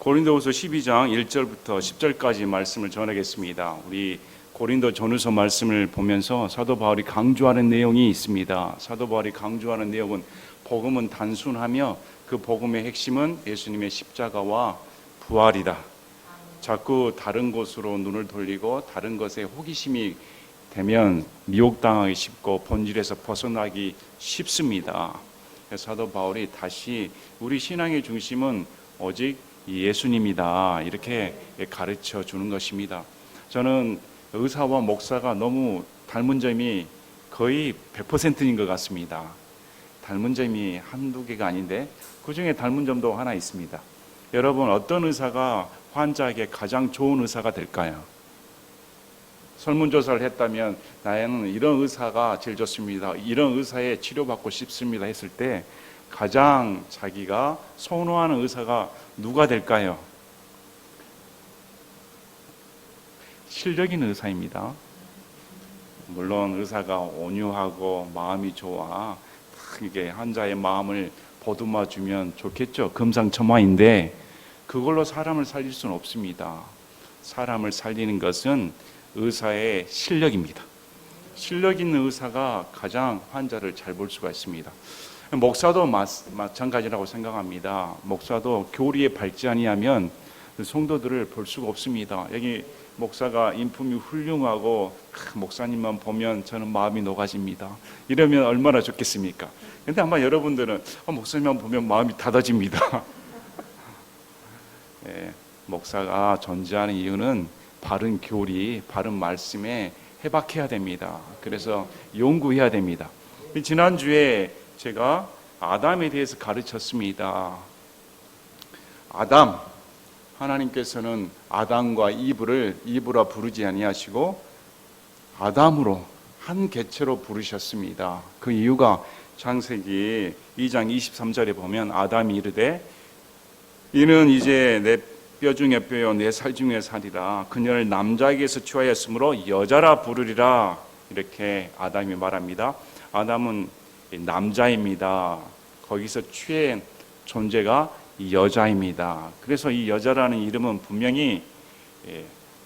고린도후서 12장 1절부터 10절까지 말씀을 전하겠습니다. 우리 고린도 전후서 말씀을 보면서 사도 바울이 강조하는 내용이 있습니다. 사도 바울이 강조하는 내용은 복음은 단순하며 그 복음의 핵심은 예수님의 십자가와 부활이다. 자꾸 다른 곳으로 눈을 돌리고 다른 것에 호기심이 되면 미혹당하기 쉽고 본질에서 벗어나기 쉽습니다. 사도 바울이 다시 우리 신앙의 중심은 오직 예수님이다, 이렇게 가르쳐 주는 것입니다. 저는 의사와 목사가 너무 닮은 점이 거의 100%인 것 같습니다. 닮은 점이 한두 개가 아닌데 그 중에 닮은 점도 하나 있습니다. 여러분, 어떤 의사가 환자에게 가장 좋은 의사가 될까요? 설문조사를 했다면 나는 이런 의사가 제일 좋습니다, 이런 의사에 치료받고 싶습니다 했을 때 가장 자기가 선호하는 의사가 누가 될까요? 실력 있는 의사입니다. 물론 의사가 온유하고 마음이 좋아 이게 환자의 마음을 보듬어 주면 좋겠죠. 금상첨화인데 그걸로 사람을 살릴 수는 없습니다. 사람을 살리는 것은 의사의 실력입니다. 실력 있는 의사가 가장 환자를 잘 볼 수가 있습니다. 목사도 마찬가지라고 생각합니다. 목사도 교리에 밝지 아니하면 성도들을 볼 수가 없습니다. 여기 목사가 인품이 훌륭하고 목사님만 보면 저는 마음이 녹아집니다, 이러면 얼마나 좋겠습니까? 근데 아마 여러분들은 목사님만 보면 마음이 닫아집니다. 네, 목사가 존재하는 이유는 바른 교리, 바른 말씀에 해박해야 됩니다. 그래서 연구해야 됩니다. 지난주에 제가 아담에 대해서 가르쳤습니다. 아담, 하나님께서는 아담과 이브라 부르지 아니하시고 아담으로 한 개체로 부르셨습니다. 그 이유가 창세기 2장 23절에 보면 아담이 이르되 이는 이제 내 뼈 중에 뼈요 내 살 중에 살이라 그녀를 남자에게서 취하였으므로 여자라 부르리라, 이렇게 아담이 말합니다. 아담은 남자입니다. 거기서 취한 존재가 여자입니다. 그래서 이 여자라는 이름은 분명히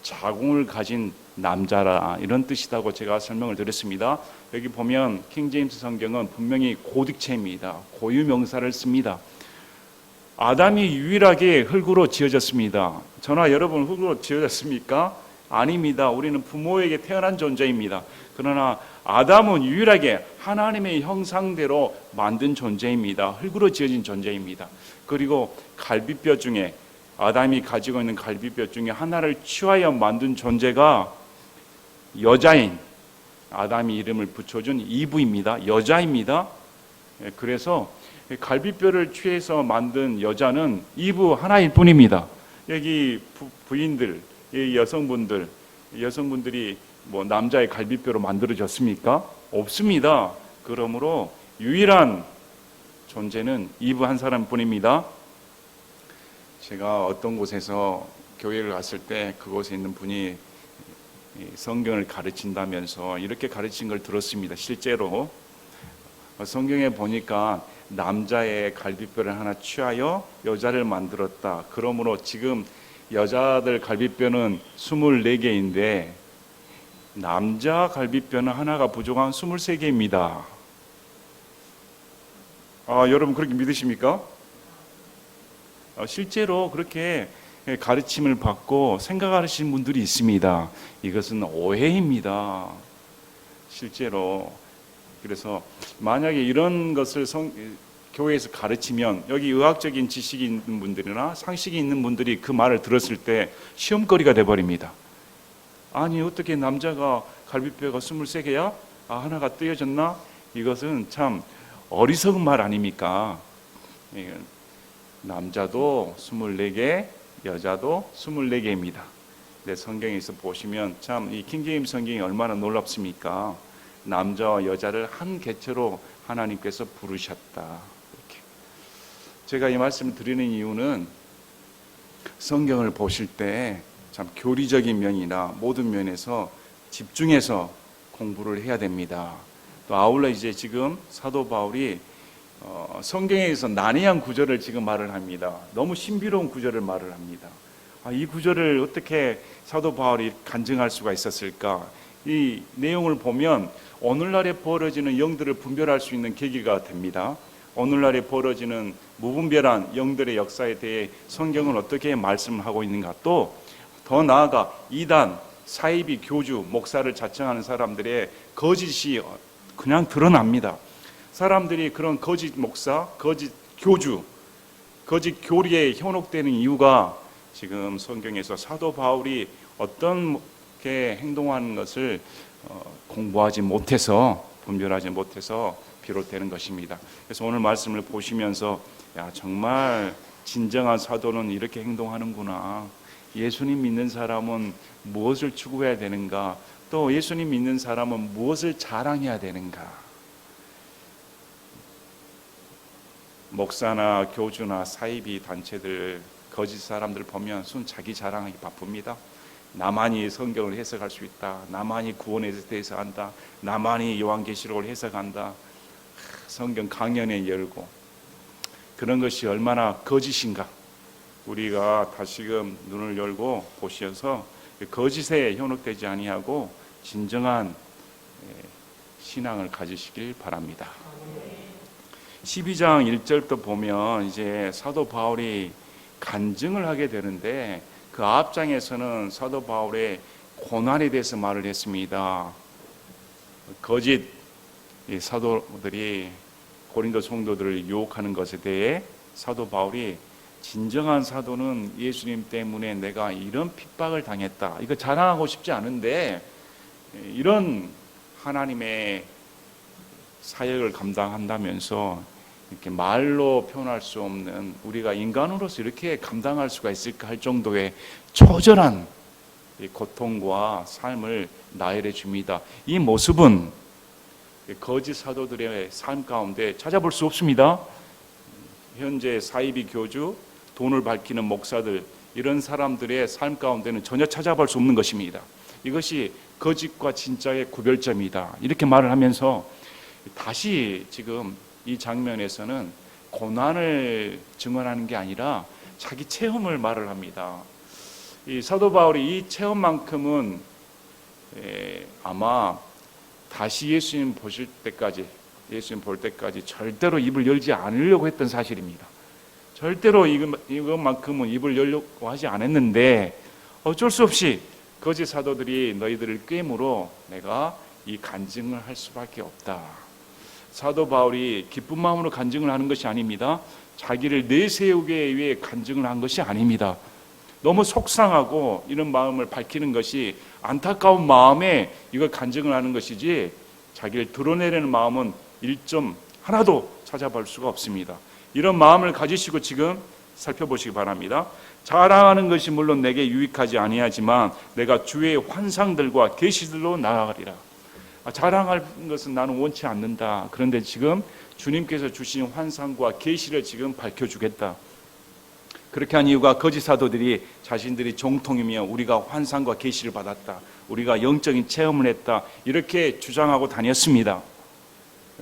자궁을 가진 남자라 이런 뜻이라고 제가 설명을 드렸습니다. 여기 보면 킹제임스 성경은 분명히 고딕체입니다. 고유명사를 씁니다. 아담이 유일하게 흙으로 지어졌습니다. 저나 여러분 흙으로 지어졌습니까? 아닙니다. 우리는 부모에게 태어난 존재입니다. 그러나 아담은 유일하게 하나님의 형상대로 만든 존재입니다. 흙으로 지어진 존재입니다. 그리고 갈비뼈 중에 아담이 가지고 있는 갈비뼈 중에 하나를 취하여 만든 존재가 여자인 아담이 이름을 붙여준 이브입니다. 여자입니다. 그래서 갈비뼈를 취해서 만든 여자는 이브 하나일 뿐입니다. 여기 부인들, 여성분들이 뭐 남자의 갈비뼈로 만들어졌습니까? 없습니다. 그러므로 유일한 존재는 이브 한 사람뿐입니다. 제가 어떤 곳에서 교회를 갔을 때 그곳에 있는 분이 성경을 가르친다면서 이렇게 가르친 걸 들었습니다. 실제로 성경에 보니까 남자의 갈비뼈를 하나 취하여 여자를 만들었다. 그러므로 지금 여자들 갈비뼈는 24개인데 남자 갈비뼈는 하나가 부족한 23개입니다. 여러분 그렇게 믿으십니까? 실제로 그렇게 가르침을 받고 생각하시는 분들이 있습니다. 이것은 오해입니다. 실제로. 그래서 만약에 이런 것을 교회에서 가르치면 여기 의학적인 지식이 있는 분들이나 상식이 있는 분들이 그 말을 들었을 때 시험거리가 돼버립니다. 아니 어떻게 남자가 갈비뼈가 23개야? 하나가 떼어졌나? 이것은 참 어리석은 말 아닙니까? 남자도 24개, 여자도 24개입니다. 내 성경에서 보시면 참 이 킹제임스 성경이 얼마나 놀랍습니까? 남자와 여자를 한 개체로 하나님께서 부르셨다. 이렇게. 제가 이 말씀을 드리는 이유는 성경을 보실 때 참 교리적인 면이나 모든 면에서 집중해서 공부를 해야 됩니다. 또 아울러 이제 지금 사도 바울이 성경에서 난해한 구절을 지금 말을 합니다. 너무 신비로운 구절을 말을 합니다. 이 구절을 어떻게 사도 바울이 간증할 수가 있었을까? 이 내용을 보면 오늘날에 벌어지는 영들을 분별할 수 있는 계기가 됩니다. 오늘날에 벌어지는 무분별한 영들의 역사에 대해 성경은 어떻게 말씀하고 있는가? 또 더 나아가 이단, 사이비, 교주, 목사를 자청하는 사람들의 거짓이 그냥 드러납니다. 사람들이 그런 거짓 목사, 거짓 교주, 거짓 교리에 현혹되는 이유가 지금 성경에서 사도 바울이 어떻게 행동하는 것을 공부하지 못해서, 분별하지 못해서 비롯되는 것입니다. 그래서 오늘 말씀을 보시면서 정말 진정한 사도는 이렇게 행동하는구나. 예수님 믿는 사람은 무엇을 추구해야 되는가? 또 예수님 믿는 사람은 무엇을 자랑해야 되는가? 목사나 교주나 사이비 단체들, 거짓 사람들 보면 순 자기 자랑하기 바쁩니다. 나만이 성경을 해석할 수 있다. 나만이 구원에 대해서 안다. 나만이 요한계시록을 해석한다. 성경 강연회 열고, 그런 것이 얼마나 거짓인가. 우리가 다시금 눈을 열고 보셔서 거짓에 현혹되지 아니하고 진정한 신앙을 가지시길 바랍니다. 12장 1절부터 보면 이제 사도 바울이 간증을 하게 되는데, 그 앞장에서는 사도 바울의 고난에 대해서 말을 했습니다. 거짓 사도들이 고린도 성도들을 유혹하는 것에 대해 사도 바울이 진정한 사도는 예수님 때문에 내가 이런 핍박을 당했다. 이거 자랑하고 싶지 않은데 이런 하나님의 사역을 감당한다면서 이렇게 말로 표현할 수 없는, 우리가 인간으로서 이렇게 감당할 수가 있을까 할 정도의 처절한 고통과 삶을 나열해 줍니다. 이 모습은 거짓 사도들의 삶 가운데 찾아볼 수 없습니다. 현재 사이비 교주, 돈을 밝히는 목사들, 이런 사람들의 삶 가운데는 전혀 찾아볼 수 없는 것입니다. 이것이 거짓과 진짜의 구별점이다. 이렇게 말을 하면서 다시 지금 이 장면에서는 고난을 증언하는 게 아니라 자기 체험을 말을 합니다. 이 사도 바울이 이 체험만큼은 아마 다시 예수님 보실 때까지, 예수님 볼 때까지 절대로 입을 열지 않으려고 했던 사실입니다. 절대로 이것만큼은 입을 열려고 하지 않았는데 어쩔 수 없이 거짓 사도들이 너희들을 꿰물어 내가 이 간증을 할 수밖에 없다. 사도 바울이 기쁜 마음으로 간증을 하는 것이 아닙니다. 자기를 내세우기 위해 간증을 한 것이 아닙니다. 너무 속상하고 이런 마음을 밝히는 것이 안타까운 마음에 이걸 간증을 하는 것이지, 자기를 드러내려는 마음은 일점 하나도 찾아볼 수가 없습니다. 이런 마음을 가지시고 지금 살펴보시기 바랍니다. 자랑하는 것이 물론 내게 유익하지 아니하지만 내가 주의 환상들과 계시들로 나아가리라. 자랑할 것은 나는 원치 않는다. 그런데 지금 주님께서 주신 환상과 계시를 지금 밝혀주겠다. 그렇게 한 이유가 거짓 사도들이 자신들이 정통이며 우리가 환상과 계시를 받았다, 우리가 영적인 체험을 했다, 이렇게 주장하고 다녔습니다.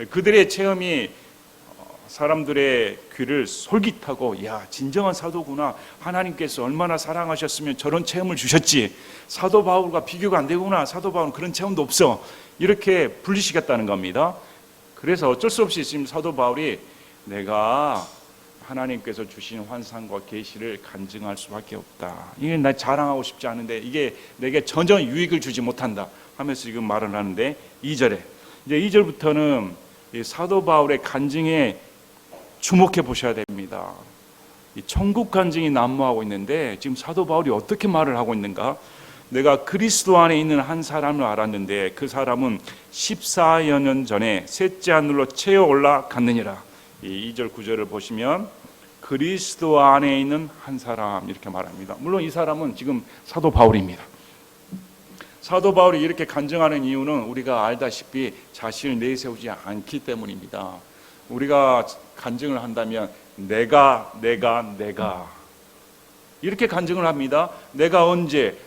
그들의 체험이 사람들의 귀를 솔깃하고, 야, 진정한 사도구나, 하나님께서 얼마나 사랑하셨으면 저런 체험을 주셨지, 사도 바울과 비교가 안 되구나, 사도 바울은 그런 체험도 없어, 이렇게 불리시겠다는 겁니다. 그래서 어쩔 수 없이 지금 사도 바울이 내가 하나님께서 주신 환상과 계시를 간증할 수밖에 없다. 이게 나 자랑하고 싶지 않은데 이게 내게 전혀 유익을 주지 못한다 하면서 지금 말을 하는데, 2절에 이제 2절부터는 사도 바울의 간증에 주목해 보셔야 됩니다. 이 천국 간증이 난무하고 있는데 지금 사도 바울이 어떻게 말을 하고 있는가? 내가 그리스도 안에 있는 한 사람을 알았는데 그 사람은 14여 년 전에 셋째 하늘로 채어 올라갔느니라. 이 2절 9절을 보시면 그리스도 안에 있는 한 사람 이렇게 말합니다. 물론 이 사람은 지금 사도 바울입니다. 사도 바울이 이렇게 간증하는 이유는 우리가 알다시피 자신을 내세우지 않기 때문입니다. 우리가 간증을 한다면 내가 이렇게 간증을 합니다. 내가 언제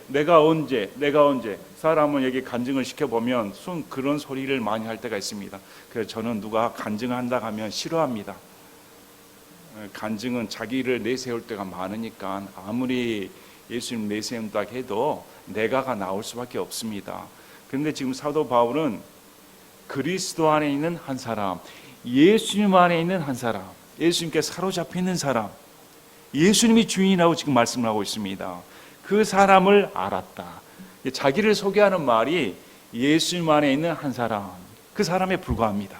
사람은 여기 간증을 시켜보면 순 그런 소리를 많이 할 때가 있습니다. 그래서 저는 누가 간증을 한다 하면 싫어합니다. 간증은 자기를 내세울 때가 많으니까 아무리 예수님 내세운다 해도 내가가 나올 수밖에 없습니다. 그런데 지금 사도 바울은 그리스도 안에 있는 한 사람, 예수님 안에 있는 한 사람, 예수님께 사로잡혀 있는 사람, 예수님이 주인이라고 지금 말씀을 하고 있습니다. 그 사람을 알았다. 자기를 소개하는 말이 예수님 안에 있는 한 사람, 그 사람에 불과합니다.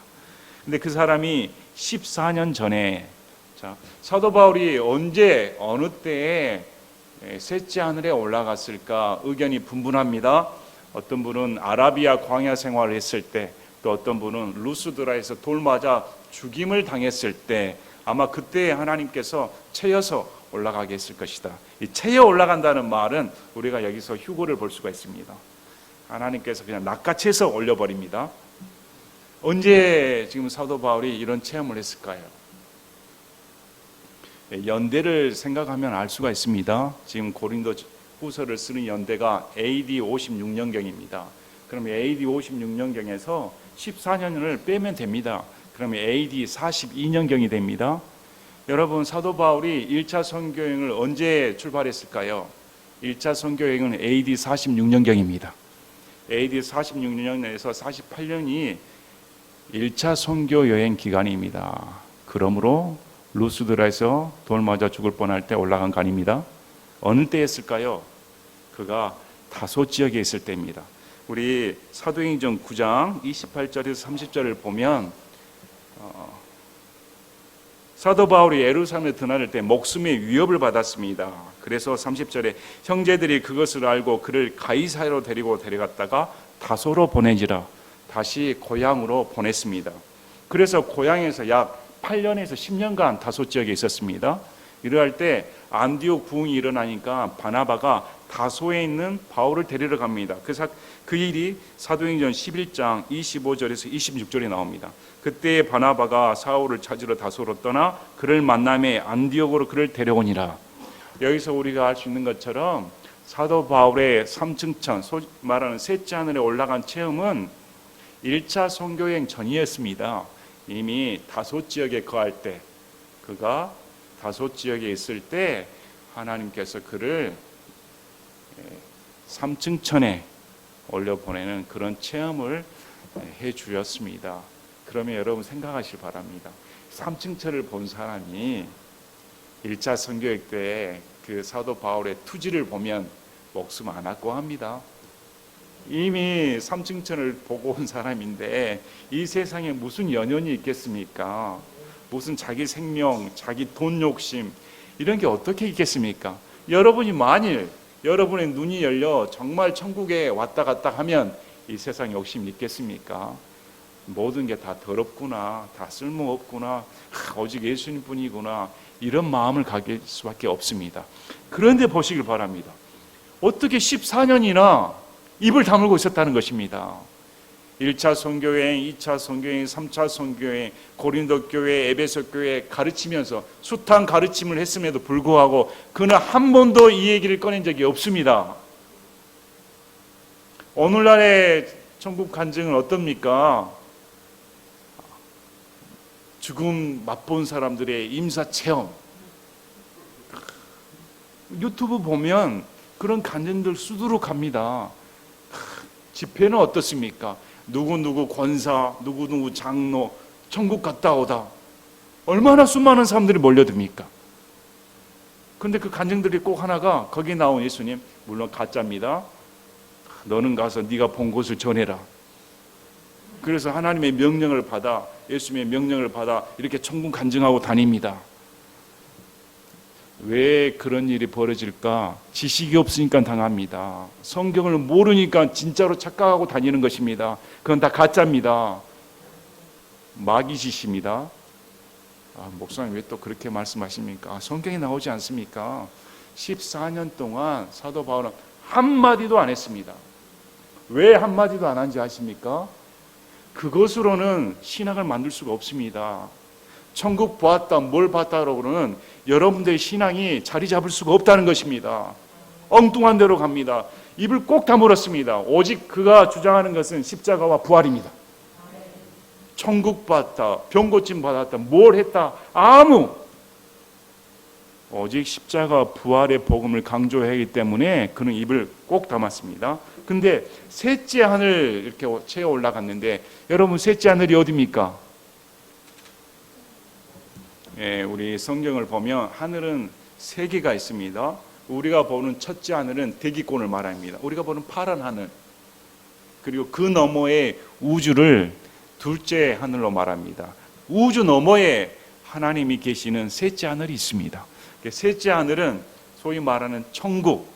근데 그 사람이 14년 전에, 사도 바울이 언제 어느 때에 셋째 하늘에 올라갔을까 의견이 분분합니다. 어떤 분은 아라비아 광야 생활을 했을 때, 또 어떤 분은 루스드라에서 돌 맞아 죽임을 당했을 때, 아마 그때 하나님께서 채여서 올라가게 했을 것이다. 이 채여 올라간다는 말은 우리가 여기서 휴거를 볼 수가 있습니다. 하나님께서 그냥 낚아채서 올려버립니다. 언제 지금 사도 바울이 이런 체험을 했을까요? 연대를 생각하면 알 수가 있습니다. 지금 고린도 후서를 쓰는 연대가 AD 56년경입니다. 그러면 AD 56년경에서 14년을 빼면 됩니다. 그러면 AD 42년경이 됩니다. 여러분, 사도 바울이 1차 선교여행을 언제 출발했을까요? 1차 선교여행은 AD 46년경입니다. AD 46년에서 48년이 1차 선교여행 기간입니다. 그러므로 루스드라에서 돌 맞아 죽을 뻔할 때 올라간 거 아닙니다. 어느 때였을까요? 그가 다소 지역에 있을 때입니다. 우리 사도행전 9장 28절에서 30절을 보면 사도 바울이 예루살렘에 드나들 때 목숨의 위협을 받았습니다. 그래서 30절에 형제들이 그것을 알고 그를 가이사랴로 데리고 데려갔다가 다소로 보내지라, 다시 고향으로 보냈습니다. 그래서 고향에서 약 8년에서 10년간 다소 지역에 있었습니다. 이러할 때 안디옥 부흥이 일어나니까 바나바가 다소에 있는 바울을 데리러 갑니다. 그 일이 사도행전 11장 25절에서 26절에 나옵니다. 그때 바나바가 사울을 찾으러 다소로 떠나 그를 만남에 안디옥으로 그를 데려오니라. 여기서 우리가 알 수 있는 것처럼 사도 바울의 삼층천, 말하는 셋째 하늘에 올라간 체험은 1차 선교여행 전이었습니다. 이미 다소 지역에 거할 때, 그가 다소 지역에 있을 때 하나님께서 그를 3층천에 올려보내는 그런 체험을 해 주셨습니다. 그러면 여러분 생각하시기 바랍니다. 3층천을 본 사람이 1차 선교여행 때 그 사도 바울의 투지를 보면 목숨 안 아까워 합니다. 이미 3층천을 보고 온 사람인데 이 세상에 무슨 연연이 있겠습니까? 무슨 자기 생명, 자기 돈 욕심 이런 게 어떻게 있겠습니까? 여러분이 만일 여러분의 눈이 열려 정말 천국에 왔다 갔다 하면 이 세상 욕심 있겠습니까? 모든 게 다 더럽구나, 다 쓸모없구나, 오직 예수님뿐이구나, 이런 마음을 가질 수밖에 없습니다. 그런데 보시길 바랍니다. 어떻게 14년이나 입을 다물고 있었다는 것입니다. 1차 선교여행, 2차 선교여행, 3차 선교여행, 고린도 교회, 에베소 교회 가르치면서 숱한 가르침을 했음에도 불구하고 그는 한 번도 이 얘기를 꺼낸 적이 없습니다. 오늘날의 천국 간증은 어떻습니까? 죽음 맛본 사람들의 임사체험, 유튜브 보면 그런 간증들 수두룩합니다. 집회는 어떻습니까? 누구누구 권사, 누구누구 장로, 천국 갔다 오다. 얼마나 수많은 사람들이 몰려듭니까? 그런데 그 간증들이 꼭 하나가 거기 나온 예수님, 물론 가짜입니다. 너는 가서 네가 본 곳을 전해라. 그래서 하나님의 명령을 받아, 예수님의 명령을 받아 이렇게 천국 간증하고 다닙니다. 왜 그런 일이 벌어질까? 지식이 없으니까 당합니다. 성경을 모르니까 진짜로 착각하고 다니는 것입니다. 그건 다 가짜입니다. 마귀짓입니다. 목사님 왜 또 그렇게 말씀하십니까? 성경에 나오지 않습니까? 14년 동안 사도 바울은 한마디도 안 했습니다. 왜 한마디도 안 한지 아십니까? 그것으로는 신앙을 만들 수가 없습니다. 천국 보았다, 뭘 봤다로는 여러분들의 신앙이 자리 잡을 수가 없다는 것입니다. 엉뚱한 대로 갑니다. 입을 꼭 다물었습니다. 오직 그가 주장하는 것은 십자가와 부활입니다. 천국 봤다, 병 고침 받았다, 뭘 했다, 아무 오직 십자가 부활의 복음을 강조하기 때문에 그는 입을 꼭 담았습니다. 근데 셋째 하늘 이렇게 채워 올라갔는데 여러분 셋째 하늘이 어디입니까? 우리 성경을 보면 하늘은 세 개가 있습니다. 우리가 보는 첫째 하늘은 대기권을 말합니다. 우리가 보는 파란 하늘, 그리고 그 너머의 우주를 둘째 하늘로 말합니다. 우주 너머에 하나님이 계시는 셋째 하늘이 있습니다. 셋째 하늘은 소위 말하는 천국,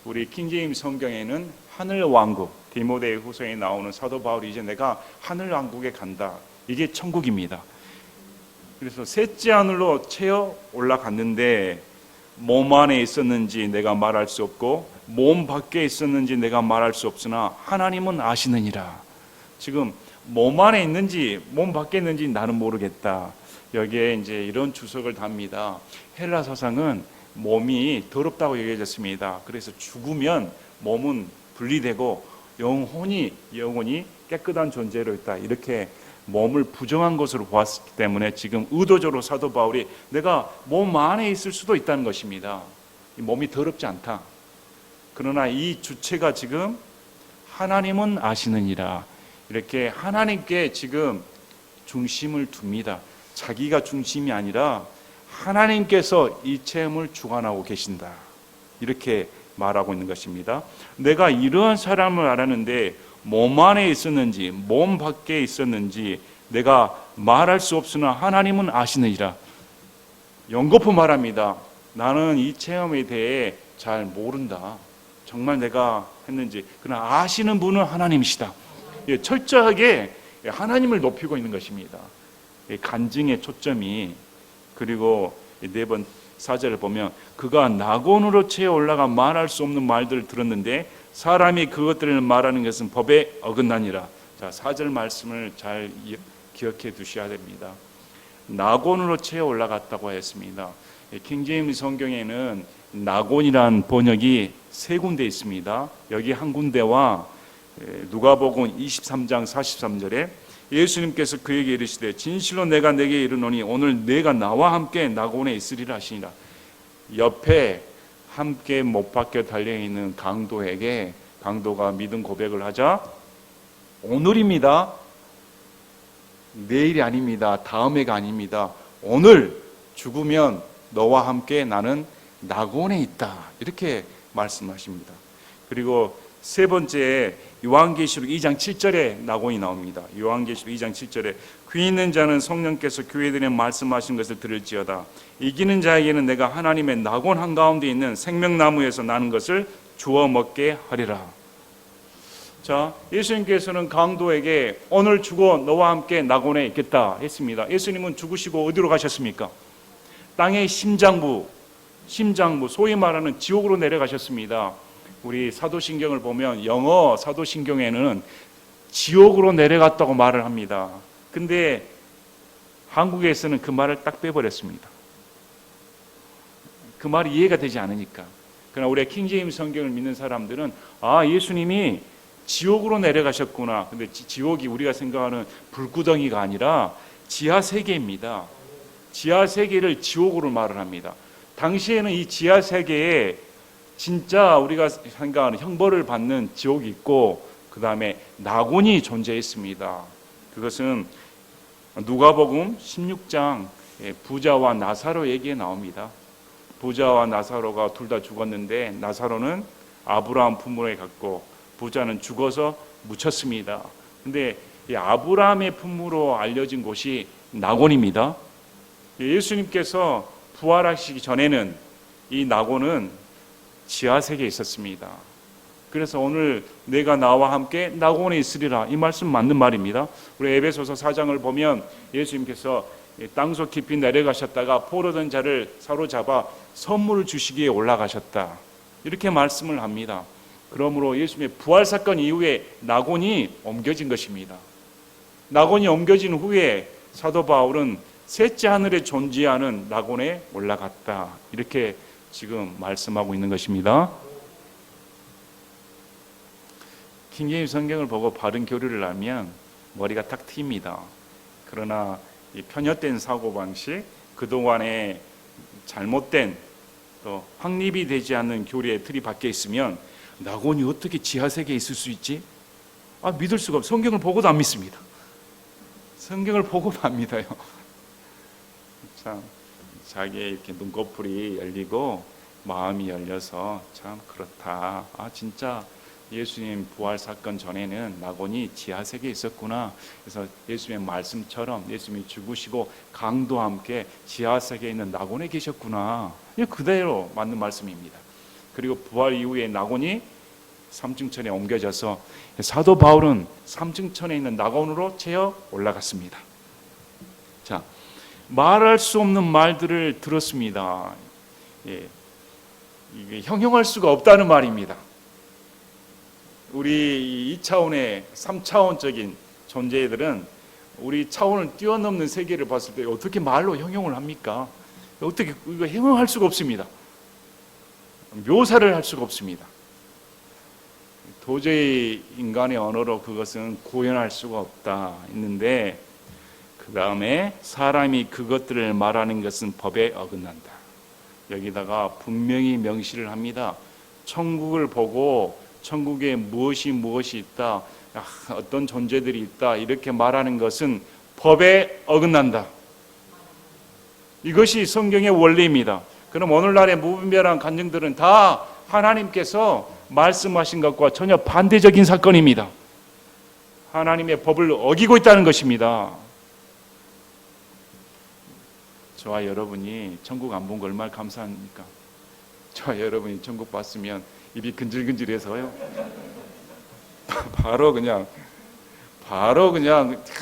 우리 킹제임스 성경에는 하늘 왕국, 디모데 후서에 나오는 사도 바울이 이제 내가 하늘 왕국에 간다, 이게 천국입니다. 그래서 셋째 하늘로 채어 올라갔는데 몸 안에 있었는지 내가 말할 수 없고 몸 밖에 있었는지 내가 말할 수 없으나 하나님은 아시느니라. 지금 몸 안에 있는지 몸 밖에 있는지 나는 모르겠다. 여기에 이제 이런 주석을 답니다. 헬라 사상은 몸이 더럽다고 여겨졌습니다. 그래서 죽으면 몸은 분리되고 영혼이 깨끗한 존재로 있다, 이렇게 몸을 부정한 것으로 보았기 때문에 지금 의도적으로 사도 바울이 내가 몸 안에 있을 수도 있다는 것입니다. 이 몸이 더럽지 않다. 그러나 이 주체가 지금 하나님은 아시느니라, 이렇게 하나님께 지금 중심을 둡니다. 자기가 중심이 아니라 하나님께서 이 체험을 주관하고 계신다, 이렇게 말하고 있는 것입니다. 내가 이러한 사람을 알았는데 몸 안에 있었는지 몸 밖에 있었는지 내가 말할 수 없으나 하나님은 아시느니라. 연거푸 말합니다. 나는 이 체험에 대해 잘 모른다. 정말 내가 했는지. 그러나 아시는 분은 하나님이시다. 철저하게 하나님을 높이고 있는 것입니다. 간증의 초점이. 그리고 4번 4절을 보면 그가 낙원으로 채어 올라가 말할 수 없는 말들을 들었는데 사람이 그것들을 말하는 것은 법에 어긋나니라. 자, 4절 말씀을 잘 기억해 두셔야 됩니다. 낙원으로 채어 올라갔다고 했습니다. 킹제임스 성경에는 낙원이란 번역이 3군데 있습니다. 여기 한 군데와 누가복음 23장 43절에 예수님께서 그에게 이르시되 진실로 내가 내게 이르노니 오늘 내가 나와 함께 낙원에 있으리라 하시니라. 옆에 함께 못 박혀 달려있는 강도에게 강도가 믿음 고백을 하자 오늘입니다, 내일이 아닙니다, 다음해가 아닙니다, 오늘 죽으면 너와 함께 나는 낙원에 있다, 이렇게 말씀하십니다. 그리고 세 번째 요한계시록 2장 7절에 낙원이 나옵니다. 요한계시록 2장 7절에 귀 있는 자는 성령께서 교회들에 말씀하신 것을 들을지어다. 이기는 자에게는 내가 하나님의 낙원 한가운데 있는 생명나무에서 나는 것을 주어 먹게 하리라. 자, 예수님께서는 강도에게 오늘 죽어 너와 함께 낙원에 있겠다 했습니다. 예수님은 죽으시고 어디로 가셨습니까? 땅의 심장부 소위 말하는 지옥으로 내려가셨습니다. 우리 사도신경을 보면 영어 사도신경에는 지옥으로 내려갔다고 말을 합니다. 근데 한국에서는 그 말을 딱 빼버렸습니다. 그 말이 이해가 되지 않으니까. 그러나 우리 킹제임스 성경을 믿는 사람들은 예수님이 지옥으로 내려가셨구나. 근데 지옥이 우리가 생각하는 불구덩이가 아니라 지하세계입니다. 지하세계를 지옥으로 말을 합니다. 당시에는 이 지하세계에 진짜 우리가 생각하는 형벌을 받는 지옥이 있고 그 다음에 낙원이 존재했습니다. 그것은 누가복음 16장 부자와 나사로 얘기에 나옵니다. 부자와 나사로가 둘 다 죽었는데 나사로는 아브라함 품으로 갔고 부자는 죽어서 묻혔습니다. 근데 이 아브라함의 품으로 알려진 곳이 낙원입니다. 예수님께서 부활하시기 전에는 이 낙원은 지하세계에 있었습니다. 그래서 오늘 내가 나와 함께 낙원에 있으리라, 이 말씀 맞는 말입니다. 우리 에베소서 4장을 보면 예수님께서 땅속 깊이 내려가셨다가 포로된 자를 사로잡아 선물을 주시기에 올라가셨다, 이렇게 말씀을 합니다. 그러므로 예수님의 부활사건 이후에 낙원이 옮겨진 것입니다. 낙원이 옮겨진 후에 사도 바울은 셋째 하늘에 존재하는 낙원에 올라갔다, 이렇게 지금 말씀하고 있는 것입니다. 킹제임스 성경을 보고 바른 교리를 알면 머리가 탁 트입니다. 그러나 이 편협된 사고방식, 그동안의 잘못된 또 확립이 되지 않는 교리의 틀이 밖에 있으면 낙원이 어떻게 지하세계에 있을 수 있지? 믿을 수가 없어요. 성경을 보고도 안 믿습니다. 성경을 보고도 안 믿어요. 참 자기의 이렇게 눈꺼풀이 열리고 마음이 열려서 참 그렇다. 진짜 예수님 부활 사건 전에는 낙원이 지하세계에 있었구나. 그래서 예수님의 말씀처럼 예수님이 죽으시고 강도와 함께 지하세계에 있는 낙원에 계셨구나. 이게 그대로 맞는 말씀입니다. 그리고 부활 이후에 낙원이 삼층천에 옮겨져서 사도 바울은 삼층천에 있는 낙원으로 채어 올라갔습니다. 자, 말할 수 없는 말들을 들었습니다. 이게 형용할 수가 없다는 말입니다. 우리 2차원의 3차원적인 존재들은 우리 차원을 뛰어넘는 세계를 봤을 때 어떻게 말로 형용을 합니까? 어떻게 이거 형용할 수가 없습니다. 묘사를 할 수가 없습니다. 도저히 인간의 언어로 그것은 구현할 수가 없다 했는데, 그 다음에 사람이 그것들을 말하는 것은 법에 어긋난다. 여기다가 분명히 명시를 합니다. 천국을 보고 천국에 무엇이 있다, 어떤 존재들이 있다, 이렇게 말하는 것은 법에 어긋난다. 이것이 성경의 원리입니다. 그럼 오늘날의 무분별한 간증들은 다 하나님께서 말씀하신 것과 전혀 반대적인 사건입니다. 하나님의 법을 어기고 있다는 것입니다. 저와 여러분이 천국 안 본 거 얼마나 감사합니까? 저와 여러분이 천국 봤으면 입이 근질근질해서요. 바로 그냥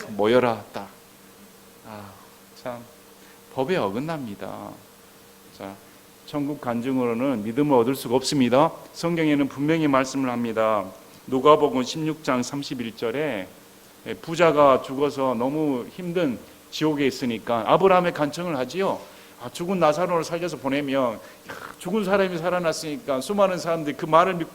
모여라 딱. 참 법에 어긋납니다. 자, 천국 간증으로는 믿음을 얻을 수가 없습니다. 성경에는 분명히 말씀을 합니다. 누가복음 16장 31절에 부자가 죽어서 너무 힘든 지옥에 있으니까 아브라함의 간청을 하지요. 죽은 나사로를 살려서 보내면 죽은 사람이 살아났으니까 수많은 사람들이 그 말을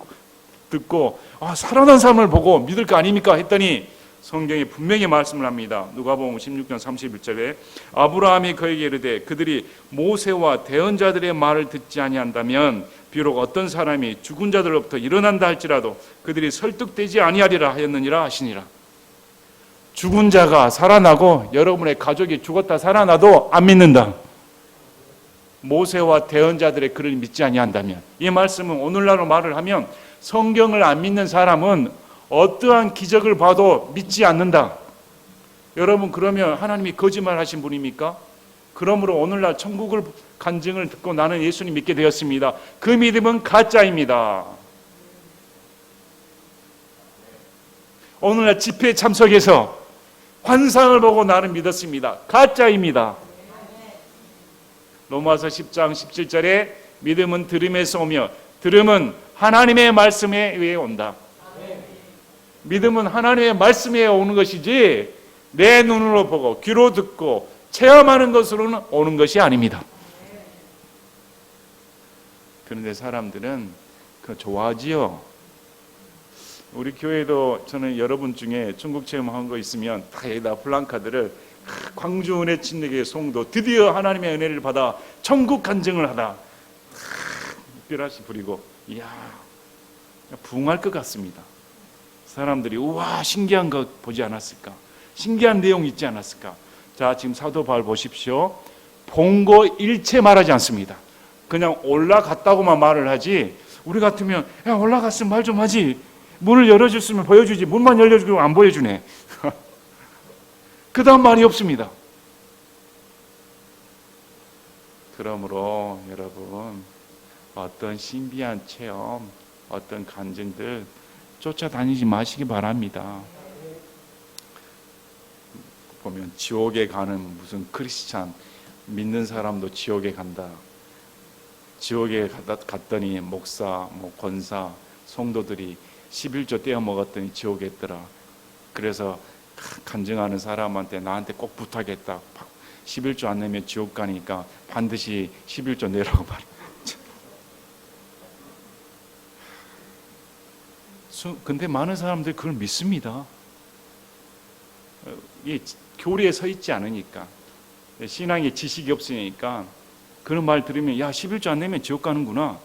듣고 살아난 사람을 보고 믿을 거 아닙니까? 했더니 성경에 분명히 말씀을 합니다. 누가복음 16장 31절에 아브라함이 그에게 이르되 그들이 모세와 대언자들의 말을 듣지 아니한다면 비록 어떤 사람이 죽은 자들로부터 일어난다 할지라도 그들이 설득되지 아니하리라 하였느니라 하시니라. 죽은 자가 살아나고 여러분의 가족이 죽었다 살아나도 안 믿는다. 모세와 대언자들의 글을 믿지 아니한다면, 이 말씀은 오늘날로 말을 하면 성경을 안 믿는 사람은 어떠한 기적을 봐도 믿지 않는다. 여러분, 그러면 하나님이 거짓말하신 분입니까? 그러므로 오늘날 천국을 간증을 듣고 나는 예수님 믿게 되었습니다. 그 믿음은 가짜입니다. 오늘날 집회에 참석해서 환상을 보고 나는 믿었습니다. 가짜입니다. 로마서 10장 17절에 믿음은 들음에서 오며 들음은 하나님의 말씀에 의해 온다. 믿음은 하나님의 말씀에 오는 것이지 내 눈으로 보고 귀로 듣고 체험하는 것으로는 오는 것이 아닙니다. 그런데 사람들은 그거 좋아하지요. 우리 교회도 저는 여러분 중에 천국 체험한 거 있으면 다 여기다 플랜카드를 광주 은혜 침례교회 송도 드디어 하나님의 은혜를 받아 천국 간증을 하다 삐라시 부리고 이야 부흥할 것 같습니다. 사람들이 우와 신기한 거 보지 않았을까? 신기한 내용 있지 않았을까? 자, 지금 사도 바울 보십시오. 본 거 일체 말하지 않습니다. 그냥 올라갔다고만 말을 하지, 우리 같으면 야 올라갔으면 말 좀 하지, 문을 열어줬으면 보여주지, 문만 열려주고 안 보여주네. 그 다음 말이 없습니다. 그러므로 여러분, 어떤 신비한 체험, 어떤 간증들 쫓아다니지 마시기 바랍니다. 보면 지옥에 가는 무슨 크리스찬 믿는 사람도 지옥에 간다. 지옥에 갔더니 목사, 권사, 성도들이 11조 떼어 먹었더니 지옥에 있더라. 그래서 간증하는 사람한테 나한테 꼭 부탁했다. 11조 안 내면 지옥 가니까 반드시 11조 내라고 말해. 근데 많은 사람들이 그걸 믿습니다. 이 교리에 서 있지 않으니까, 신앙의 지식이 없으니까 그런 말 들으면 야 11조 안 내면 지옥 가는구나.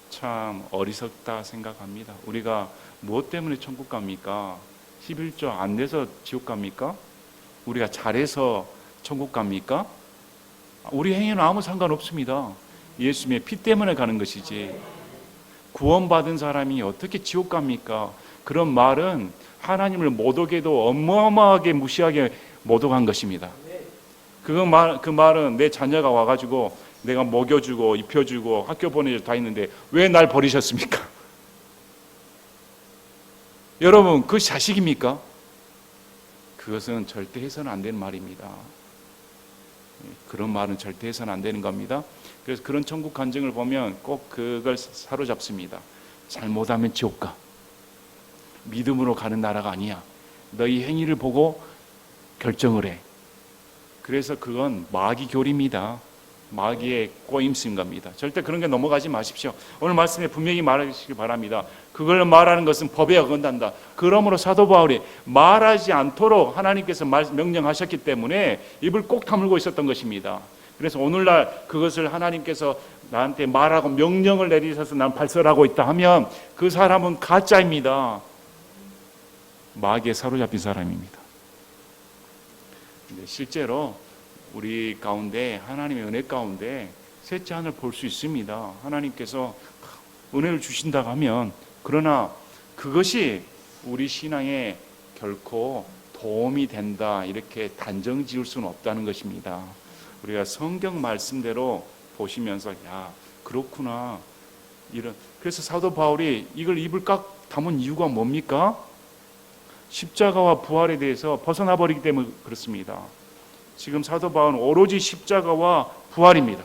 참 어리석다 생각합니다. 우리가 무엇 때문에 천국 갑니까? 11조 안 내서 지옥 갑니까? 우리가 잘해서 천국 갑니까? 우리 행위는 아무 상관없습니다. 예수님의 피 때문에 가는 것이지. 구원받은 사람이 어떻게 지옥 갑니까? 그런 말은 하나님을 모독해도 어마어마하게 무시하게 모독한 것입니다. 그 말은 내 자녀가 와가지고 내가 먹여주고 입혀주고 학교 보내주고 다 있는데 왜 날 버리셨습니까? 여러분 그 자식입니까? 그것은 절대 해서는 안 되는 말입니다. 그런 말은 절대 해서는 안 되는 겁니다. 그래서 그런 천국 간증을 보면 꼭 그걸 사로잡습니다. 잘못하면 지옥 가. 믿음으로 가는 나라가 아니야. 너희 행위를 보고 결정을 해. 그래서 그건 마귀 교리입니다. 마귀의 꼬임수인 겁니다. 절대 그런 게 넘어가지 마십시오. 오늘 말씀에 분명히 말하시길 바랍니다. 그걸 말하는 것은 법에 어긋난다. 그러므로 사도 바울이 말하지 않도록 하나님께서 명령하셨기 때문에 입을 꼭 다물고 있었던 것입니다. 그래서 오늘날 그것을 하나님께서 나한테 말하고 명령을 내리셔서 난 발설하고 있다 하면 그 사람은 가짜입니다. 마귀에 사로잡힌 사람입니다. 근데 실제로 우리 가운데 하나님의 은혜 가운데 셋째 하늘 볼 수 있습니다. 하나님께서 은혜를 주신다고 하면 그러나 그것이 우리 신앙에 결코 도움이 된다 이렇게 단정 지을 수는 없다는 것입니다. 우리가 성경 말씀대로 보시면서 야 그렇구나 이런 그래서 사도 바울이 이걸 입을 꽉 담은 이유가 뭡니까? 십자가와 부활에 대해서 벗어나 버리기 때문에 그렇습니다. 지금 사도 바울은 오로지 십자가와 부활입니다.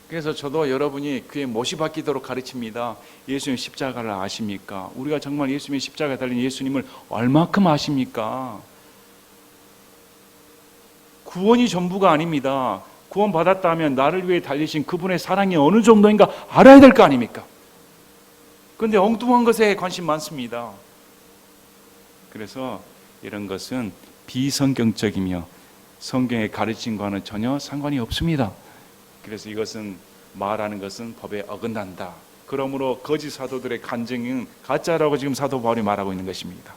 그래서 저도 여러분이 그의 못이 박히도록 가르칩니다. 예수님 십자가를 아십니까? 우리가 정말 예수님의 십자가에 달린 예수님을 얼마큼 아십니까? 구원이 전부가 아닙니다. 구원 받았다 하면 나를 위해 달리신 그분의 사랑이 어느 정도인가 알아야 될 거 아닙니까? 그런데 엉뚱한 것에 관심 많습니다. 그래서 이런 것은 비성경적이며 성경의 가르침과는 전혀 상관이 없습니다. 그래서 이것은 말하는 것은 법에 어긋난다. 그러므로 거짓 사도들의 간증은 가짜라고 지금 사도 바울이 말하고 있는 것입니다.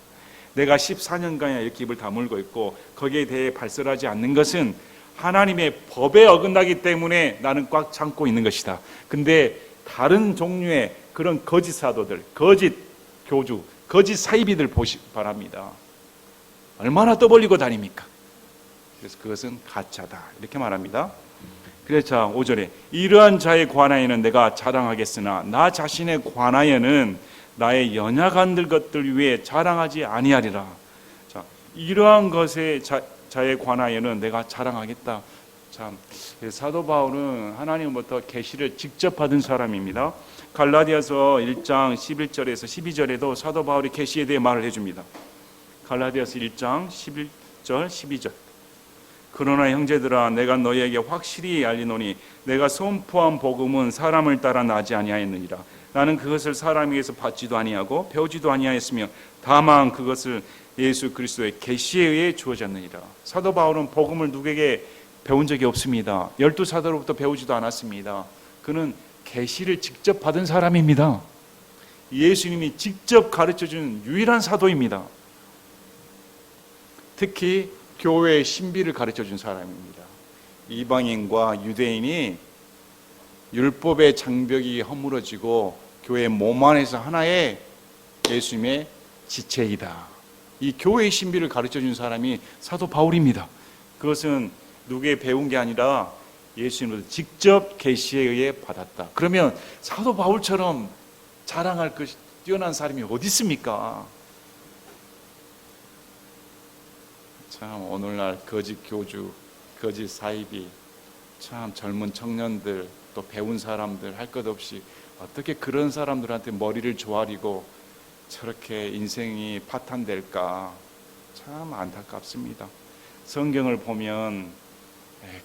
내가 14년간 이렇게 입을 다물고 있고 거기에 대해 발설하지 않는 것은 하나님의 법에 어긋나기 때문에 나는 꽉 참고 있는 것이다. 근데 다른 종류의 그런 거짓 사도들, 거짓 교주, 거짓 사이비들 보시기 바랍니다. 얼마나 떠벌리고 다닙니까? 그래서 그것은 가짜다 이렇게 말합니다. 그래서 자 5절에 이러한 자에 관하여는 내가 자랑하겠으나 나 자신에 관하여는 나의 연약한 것들 위해 자랑하지 아니하리라. 자 이러한 것에 자에 관하여는 내가 자랑하겠다. 참 사도 바울은 하나님으로부터 계시를 직접 받은 사람입니다. 갈라디아서 1장 11절에서 12절에도 사도 바울이 계시에 대해 말을 해줍니다. 갈라디아서 1장 11절 12절 그러나 형제들아 내가 너희에게 확실히 알리노니 내가 선포한 복음은 사람을 따라 나지 아니하였느니라. 나는 그것을 사람에게서 받지도 아니하고 배우지도 아니하였으며 다만 그것을 예수 그리스도의 계시에 의해 주어졌느니라. 사도 바울은 복음을 누구에게 배운 적이 없습니다. 12사도로부터 배우지도 않았습니다. 그는 계시를 직접 받은 사람입니다. 예수님이 직접 가르쳐준 유일한 사도입니다. 특히 교회의 신비를 가르쳐준 사람입니다. 이방인과 유대인이 율법의 장벽이 허물어지고 교회 몸 안에서 하나의 예수님의 지체이다. 이 교회의 신비를 가르쳐준 사람이 사도 바울입니다. 그것은 누구에 배운 게 아니라 예수님으로부터 직접 계시에 의해 받았다. 그러면 사도 바울처럼 자랑할 것이 뛰어난 사람이 어디 있습니까? 참 오늘날 거짓 교주, 거짓 사이비, 참 젊은 청년들 또 배운 사람들 할 것 없이 어떻게 그런 사람들한테 머리를 조아리고 저렇게 인생이 파탄될까 참 안타깝습니다. 성경을 보면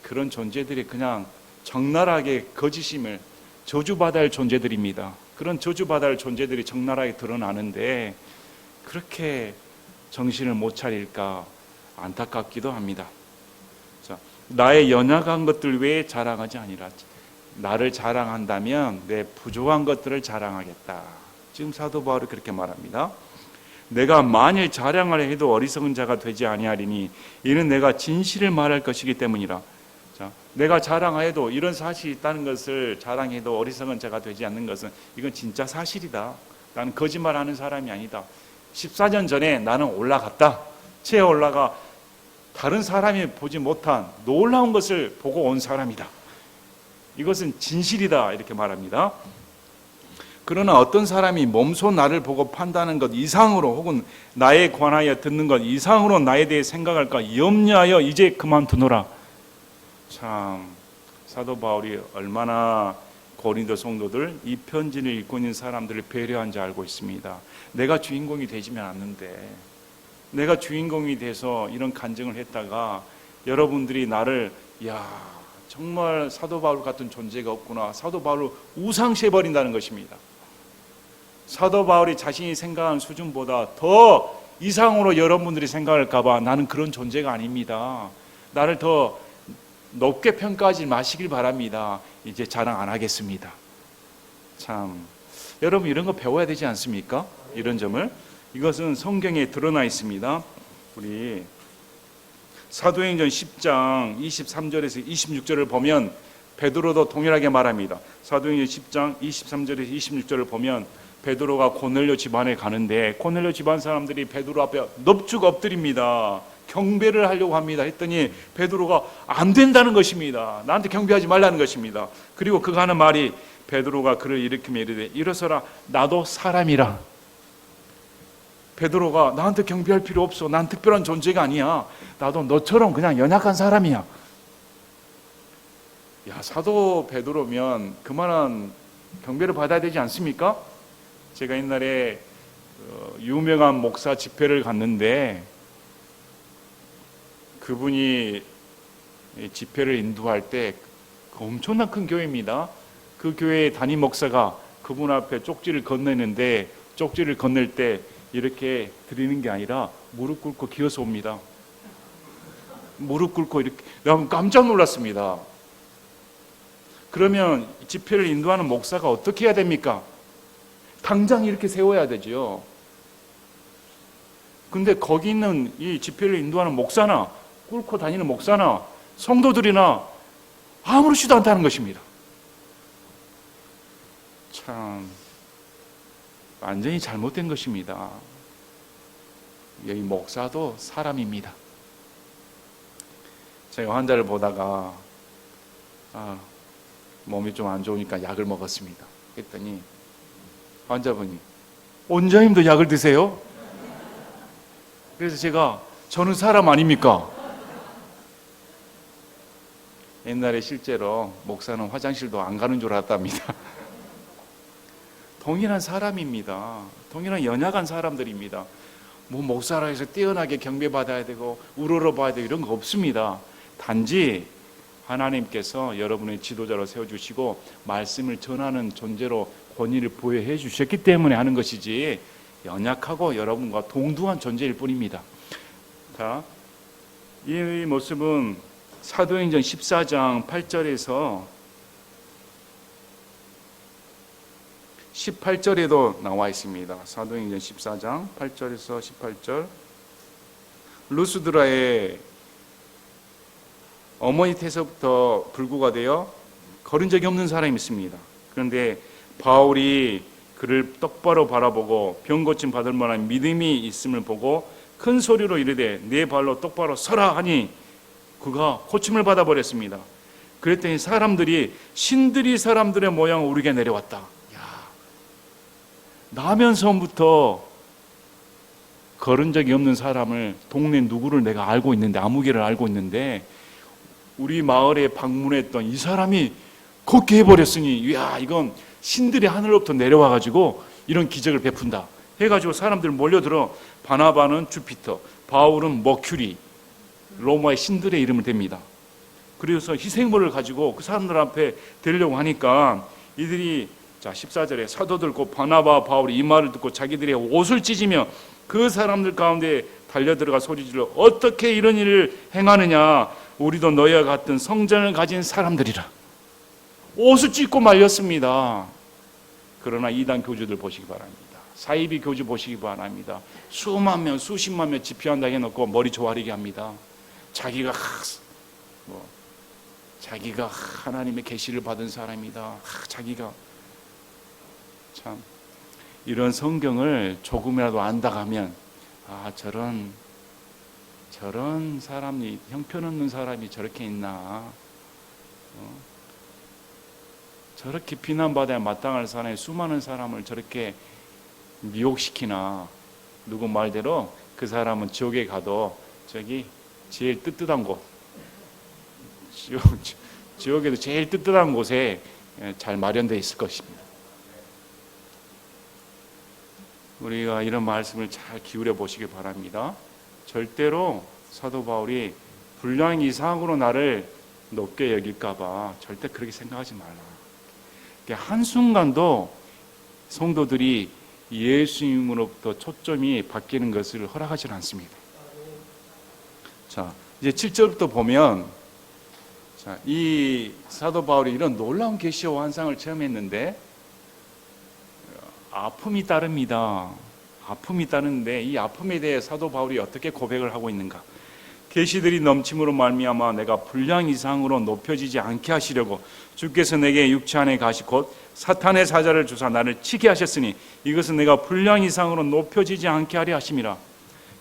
그런 존재들이 그냥 적나라하게 거짓임을 저주받아야 할 존재들입니다. 그런 저주받아야 할 존재들이 적나라하게 드러나는데 그렇게 정신을 못 차릴까 안타깝기도 합니다. 자, 나의 연약한 것들 외에 자랑하지 아니라 나를 자랑한다면 내 부족한 것들을 자랑하겠다. 지금 사도 바울이 그렇게 말합니다. 내가 만일 자랑을 해도 어리석은 자가 되지 아니하리니 이는 내가 진실을 말할 것이기 때문이라. 자, 내가 자랑해도 이런 사실이 있다는 것을 자랑해도 어리석은 자가 되지 않는 것은 이건 진짜 사실이다. 나는 거짓말하는 사람이 아니다. 14년 전에 나는 올라갔다. 채에 올라가 다른 사람이 보지 못한 놀라운 것을 보고 온 사람이다. 이것은 진실이다 이렇게 말합니다. 그러나 어떤 사람이 몸소 나를 보고 판단하는 것 이상으로 혹은 나에 관하여 듣는 것 이상으로 나에 대해 생각할까 염려하여 이제 그만두노라. 참 사도 바울이 얼마나 고린도 성도들 이 편지를 읽고 있는 사람들을 배려한지 알고 있습니다. 내가 주인공이 되지면 않는데 내가 주인공이 돼서 이런 간증을 했다가 여러분들이 나를 정말 사도 바울 같은 존재가 없구나. 사도 바울을 우상시해버린다는 것입니다. 사도 바울이 자신이 생각한 수준보다 더 이상으로 여러분들이 생각할까 봐 나는 그런 존재가 아닙니다. 나를 더 높게 평가하지 마시길 바랍니다. 이제 자랑 안 하겠습니다. 참 여러분 이런 거 배워야 되지 않습니까? 이런 점을. 이것은 성경에 드러나 있습니다. 우리 사도행전 10장 23절에서 26절을 보면 베드로도 동일하게 말합니다. 사도행전 10장 23절에서 26절을 보면 베드로가 고넬료 집안에 가는데 고넬료 집안 사람들이 베드로 앞에 넙죽 엎드립니다. 경배를 하려고 합니다. 했더니 베드로가 안 된다는 것입니다. 나한테 경배하지 말라는 것입니다. 그리고 그가 하는 말이 베드로가 그를 일으키며 이르되 일어서라 나도 사람이라. 베드로가 나한테 경배할 필요 없어. 난 특별한 존재가 아니야. 나도 너처럼 그냥 연약한 사람이야. 사도 베드로면 그만한 경배를 받아야 되지 않습니까? 제가 옛날에 유명한 목사 집회를 갔는데 그분이 집회를 인도할 때 엄청난 큰 교회입니다. 그 교회의 담임 목사가 그분 앞에 쪽지를 건네는데 쪽지를 건넬 때 이렇게 드리는 게 아니라 무릎 꿇고 기어서 옵니다. 무릎 꿇고 이렇게. 내가 깜짝 놀랐습니다. 그러면 집회를 인도하는 목사가 어떻게 해야 됩니까? 당장 이렇게 세워야 되죠. 근데 거기 있는 이 집회를 인도하는 목사나 꿇고 다니는 목사나 성도들이나 아무렇지도 않다는 것입니다. 참 완전히 잘못된 것입니다. 이 목사도 사람입니다. 제가 환자를 보다가 몸이 좀 안 좋으니까 약을 먹었습니다. 그랬더니 환자분이 원장님도 약을 드세요? 그래서 제가 저는 사람 아닙니까? 옛날에 실제로 목사는 화장실도 안 가는 줄 알았답니다. 동일한 사람입니다. 동일한 연약한 사람들입니다. 뭐 목사라 해서 뛰어나게 경배받아야 되고 우러러봐야 되고 이런 거 없습니다. 단지 하나님께서 여러분의 지도자로 세워주시고 말씀을 전하는 존재로 권위를 부여해 주셨기 때문에 하는 것이지 연약하고 여러분과 동등한 존재일 뿐입니다. 자, 이 모습은 사도행전 14장 8절에서 18절에도 나와 있습니다. 사도행전 14장 8절에서 18절. 루스드라의 어머니 태서부터 불구가 되어 걸은 적이 없는 사람이 있습니다. 그런데 바울이 그를 똑바로 바라보고 병 고침 받을 만한 믿음이 있음을 보고 큰 소리로 이르되 네 발로 똑바로 서라 하니 그가 고침을 받아버렸습니다. 그랬더니 사람들이 신들이 사람들의 모양을 우리게 내려왔다. 나면서부터 걸은 적이 없는 사람을 동네 누구를 내가 알고 있는데 아무개를 알고 있는데 우리 마을에 방문했던 이 사람이 걷게 해버렸으니 이건 신들이 하늘로부터 내려와가지고 이런 기적을 베푼다 해가지고 사람들 몰려들어 바나바는 주피터, 바울은 머큐리, 로마의 신들의 이름을 댑니다. 그래서 희생물을 가지고 그 사람들 앞에 데리려고 하니까 이들이 14절에 사도들 곧 바나바 바울이 이 말을 듣고 자기들의 옷을 찢으며 그 사람들 가운데 달려들어가 소리질러 어떻게 이런 일을 행하느냐 우리도 너희와 같은 성전을 가진 사람들이라. 옷을 찢고 말렸습니다. 그러나 이단 교주들 보시기 바랍니다. 사이비 교주 보시기 바랍니다. 수만 명, 수십만 명 집회한다 해놓고 머리 조아리게 합니다. 자기가 하나님의 계시를 받은 사람이다. 자기가 참 이런 성경을 조금이라도 안다 하면 저런 사람이, 형편없는 사람이 저렇게 있나, 저렇게 비난받아야 마땅할 사람이 수많은 사람을 저렇게 미혹시키나. 누구 말대로 그 사람은 지옥에 가도 저기 제일 뜨뜻한 곳, 지옥에도 제일 뜨뜻한 곳에 잘 마련되어 있을 것입니다. 우리가 이런 말씀을 잘 기울여 보시기 바랍니다. 절대로 사도 바울이 분량 이상으로 나를 높게 여길까봐 절대 그렇게 생각하지 말라. 한순간도 성도들이 예수님으로부터 초점이 바뀌는 것을 허락하지 않습니다. 자, 이제 7절부터 보면, 자, 이 사도 바울이 이런 놀라운 계시와 환상을 체험했는데 아픔이 따릅니다. 아픔이 따르는데 이 아픔에 대해 사도 바울이 어떻게 고백을 하고 있는가? 계시들이 넘침으로 말미암아 내가 분량 이상으로 높여지지 않게 하시려고 주께서 내게 육체 안에 가시 곧 사탄의 사자를 주사 나를 치게 하셨으니 이것은 내가 분량 이상으로 높여지지 않게 하려 하심이라.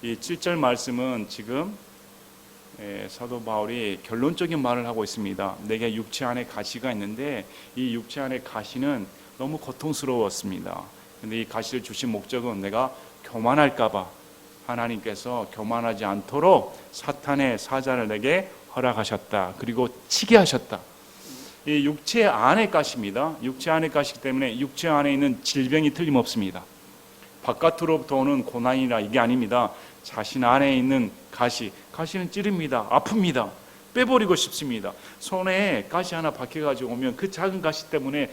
이 7절 말씀은 지금 사도 바울이 결론적인 말을 하고 있습니다. 내게 육체 안에 가시가 있는데 이 육체 안에 가시는 너무 고통스러웠습니다. 근데 이 가시를 주신 목적은 내가 교만할까 봐 하나님께서 교만하지 않도록 사탄의 사자를 내게 허락하셨다. 그리고 치게 하셨다. 이 육체 안의 가시입니다. 육체 안의 가시기 때문에 육체 안에 있는 질병이 틀림없습니다. 바깥으로부터 오는 고난이라 이게 아닙니다. 자신 안에 있는 가시는 찌릅니다. 아픕니다. 빼버리고 싶습니다. 손에 가시 하나 박혀가지고 오면 그 작은 가시 때문에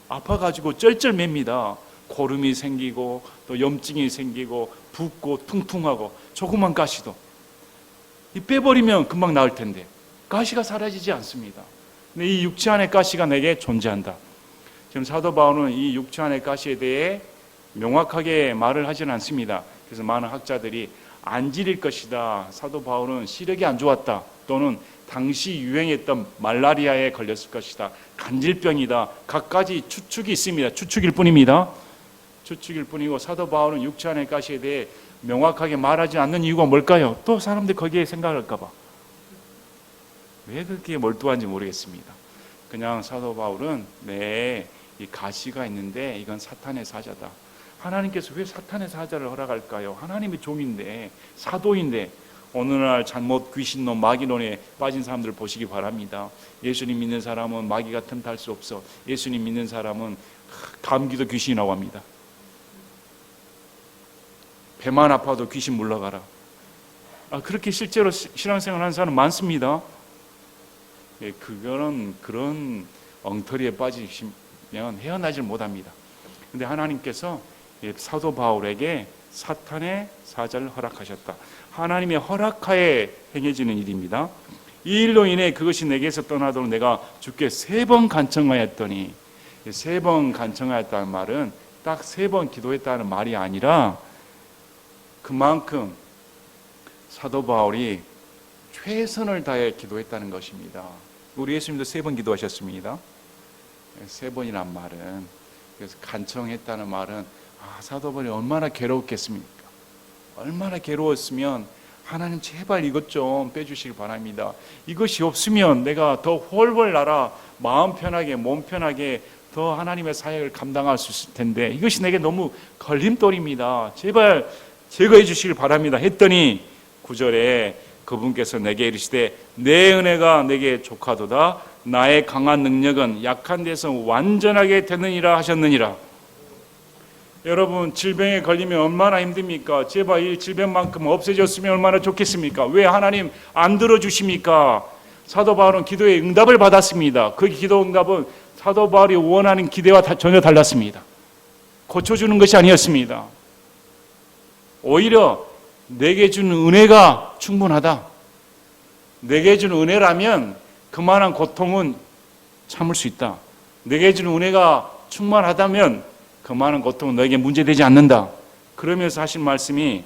아파가지고 쩔쩔맵니다. 고름이 생기고 또 염증이 생기고 붓고 퉁퉁하고 조그만 가시도 이 빼버리면 금방 나을 텐데 가시가 사라지지 않습니다. 근데 이 육체 안의 가시가 내게 존재한다. 지금 사도 바울은 이 육체 안의 가시에 대해 명확하게 말을 하지는 않습니다. 그래서 많은 학자들이 안 지릴 것이다. 사도 바울은 시력이 안 좋았다. 또는 당시 유행했던 말라리아에 걸렸을 것이다. 간질병이다. 갖가지 추측이 있습니다. 추측일 뿐입니다. 추측일 뿐이고 사도 바울은 육체 안의 가시에 대해 명확하게 말하지 않는 이유가 뭘까요? 또 사람들이 거기에 생각할까 봐. 왜 그렇게 몰두한지 모르겠습니다. 그냥 사도 바울은 이 가시가 있는데 이건 사탄의 사자다. 하나님께서 왜 사탄의 사자를 허락할까요? 하나님의 종인데, 사도인데. 어느 날 잘못 귀신론, 마귀론에 빠진 사람들을 보시기 바랍니다. 예수님 믿는 사람은 마귀 같은 달 수 없어. 예수님 믿는 사람은 감기도 귀신이 나고 합니다. 배만 아파도 귀신 물러가라. 그렇게 실제로 신앙생활 하는 사람 많습니다. 그런 엉터리에 빠지시면 헤어나질 못합니다. 그런데 하나님께서 사도 바울에게 사탄의 사자를 허락하셨다. 하나님의 허락하에 행해지는 일입니다. 이 일로 인해 그것이 내게서 떠나도록 내가 주께 3번 간청하였더니, 3번 간청하였다는 말은 딱 3번 기도했다는 말이 아니라 그만큼 사도 바울이 최선을 다해 기도했다는 것입니다. 우리 예수님도 3번 기도하셨습니다. 3번이란 말은, 그래서 간청했다는 말은 사도 바울이 얼마나 괴로웠겠습니까? 얼마나 괴로웠으면 하나님 제발 이것 좀 빼주시길 바랍니다. 이것이 없으면 내가 더 훨훨 날아 마음 편하게 몸 편하게 더 하나님의 사역을 감당할 수 있을 텐데 이것이 내게 너무 걸림돌입니다. 제발 제거해 주시길 바랍니다. 했더니 9절에 그분께서 내게 이르시되 내 은혜가 내게 족하도다. 나의 강한 능력은 약한 데서 완전하게 되느니라 하셨느니라. 여러분, 질병에 걸리면 얼마나 힘듭니까? 제발 이 질병만큼 없어졌으면 얼마나 좋겠습니까? 왜 하나님 안 들어주십니까? 사도 바울은 기도에 응답을 받았습니다. 그 기도 응답은 사도 바울이 원하는 기대와 전혀 달랐습니다. 고쳐주는 것이 아니었습니다. 오히려 내게 준 은혜가 충분하다. 내게 준 은혜라면 그만한 고통은 참을 수 있다. 내게 준 은혜가 충만하다면 그만한 고통은 너에게 문제되지 않는다. 그러면서 하신 말씀이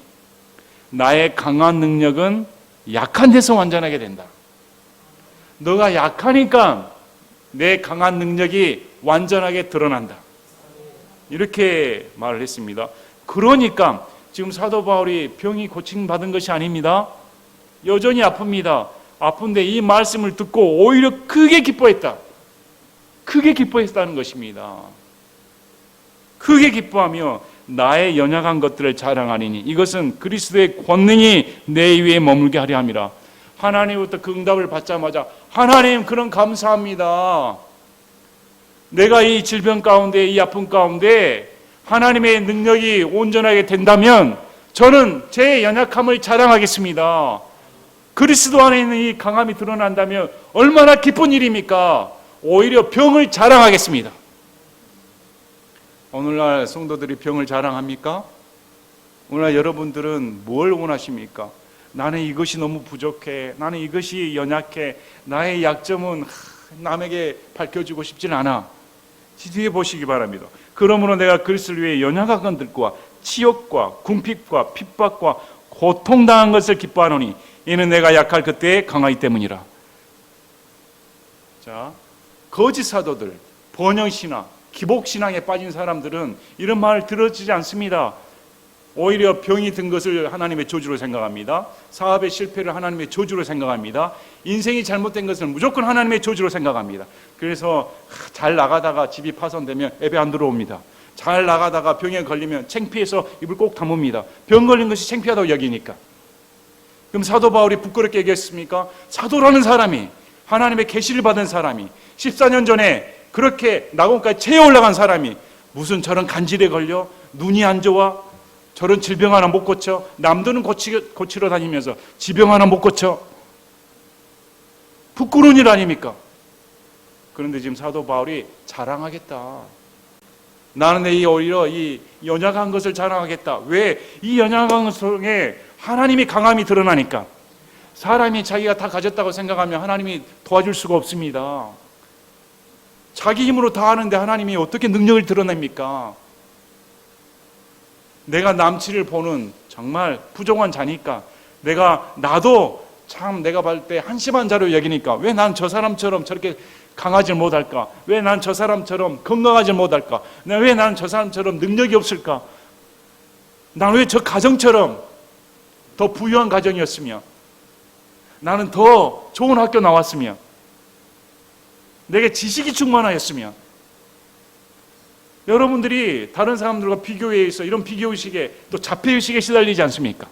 나의 강한 능력은 약한 데서 완전하게 된다. 너가 약하니까 내 강한 능력이 완전하게 드러난다. 이렇게 말을 했습니다. 그러니까 지금 사도 바울이 병이 고침받은 것이 아닙니다. 여전히 아픕니다. 아픈데 이 말씀을 듣고 오히려 크게 기뻐했다. 크게 기뻐했다는 것입니다. 크게 기뻐하며 나의 연약한 것들을 자랑하리니 이것은 그리스도의 권능이 내 위에 머물게 하려 함이라. 하나님부터 그 응답을 받자마자 하나님 그런 감사합니다. 내가 이 질병 가운데 이 아픔 가운데 하나님의 능력이 온전하게 된다면 저는 제 연약함을 자랑하겠습니다. 그리스도 안에 있는 이 강함이 드러난다면 얼마나 기쁜 일입니까? 오히려 병을 자랑하겠습니다. 오늘날 성도들이 병을 자랑합니까? 오늘날 여러분들은 뭘 원하십니까? 나는 이것이 너무 부족해. 나는 이것이 연약해. 나의 약점은 남에게 밝혀주고 싶진 않아. 뒤에 보시기 바랍니다. 그러므로 내가 그리스도를 위해 연약한 것들과 치욕과 궁핍과 핍박과 고통당한 것을 기뻐하노니 이는 내가 약할 그때에 강하기 때문이라. 자, 거짓 사도들, 번영신앙, 기복신앙에 빠진 사람들은 이런 말을 들어주지 않습니다. 오히려 병이 든 것을 하나님의 저주로 생각합니다. 사업의 실패를 하나님의 저주로 생각합니다. 인생이 잘못된 것을 무조건 하나님의 저주로 생각합니다. 그래서 잘 나가다가 집이 파손되면 예배 안 들어옵니다. 잘 나가다가 병에 걸리면 창피해서 입을 꼭 다뭅니다. 병 걸린 것이 창피하다고 여기니까. 그럼 사도 바울이 부끄럽게 얘기했습니까? 사도라는 사람이, 하나님의 계시를 받은 사람이 14년 전에 그렇게 낙원까지 채워 올라간 사람이 무슨 저런 간질에 걸려 눈이 안 좋아 저런 질병 하나 못 고쳐, 남들은 고치러 다니면서 지병 하나 못 고쳐. 부끄러운 일 아닙니까? 그런데 지금 사도 바울이 자랑하겠다. 나는 오히려 이 연약한 것을 자랑하겠다. 왜? 이 연약한 것 속에 하나님의 강함이 드러나니까. 사람이 자기가 다 가졌다고 생각하면 하나님이 도와줄 수가 없습니다. 자기 힘으로 다 하는데 하나님이 어떻게 능력을 드러냅니까? 내가 남치를 보는 정말 부족한 자니까 나도 참 내가 볼 때 한심한 자로 여기니까 왜 난 저 사람처럼 저렇게 강하지 못할까? 왜 난 저 사람처럼 건강하지 못할까? 왜 난 저 사람처럼 능력이 없을까? 난 왜 저 가정처럼 더 부유한 가정이었으며 나는 더 좋은 학교 나왔으며 내게 지식이 충만하였으며 여러분들이 다른 사람들과 비교에 있어 이런 비교의식에 또 자폐의식에 시달리지 않습니까?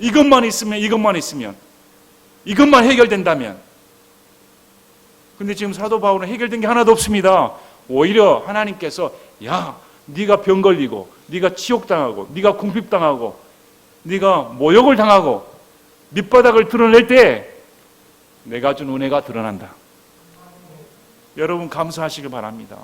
이것만 있으면 이것만 해결된다면. 근데 지금 사도 바울은 해결된 게 하나도 없습니다. 오히려 하나님께서 야, 네가 병 걸리고 네가 치욕당하고 네가 궁핍당하고 네가 모욕을 당하고 밑바닥을 드러낼 때 내가 준 은혜가 드러난다. 여러분 감사하시길 바랍니다.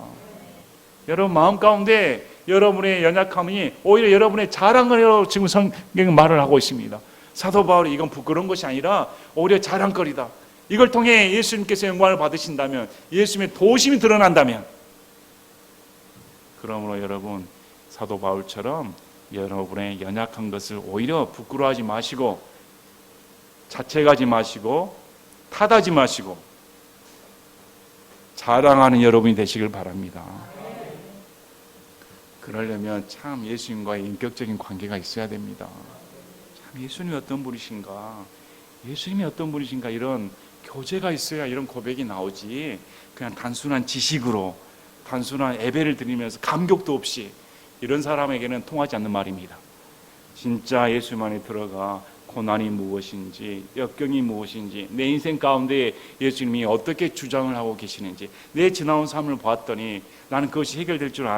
여러분 마음 가운데 여러분의 연약함이 오히려 여러분의 자랑으로 지금 성경 말을 하고 있습니다. 사도 바울이 이건 부끄러운 것이 아니라 오히려 자랑거리다. 이걸 통해 예수님께서 영광을 받으신다면, 예수님의 도우심이 드러난다면, 그러므로 여러분 사도 바울처럼 여러분의 연약한 것을 오히려 부끄러워하지 마시고 자책하지 마시고 탓하지 마시고 자랑하는 여러분이 되시길 바랍니다. 그러려면 참 예수님과의 인격적인 관계가 있어야 됩니다. 참 예수님이 어떤 분이신가, 예수님이 어떤 분이신가 이런 교제가 있어야 이런 고백이 나오지 그냥 단순한 지식으로 단순한 예배를 드리면서 감격도 없이 이런 사람에게는 통하지 않는 말입니다. 진짜 예수님 안에 들어가 고난이 무엇인지 역경이 무엇인지 내 인생 가운데 예수님이 어떻게 주장을 하고 계시는지 내 지나온 삶을 봤더니 나는 그것이 해결될 줄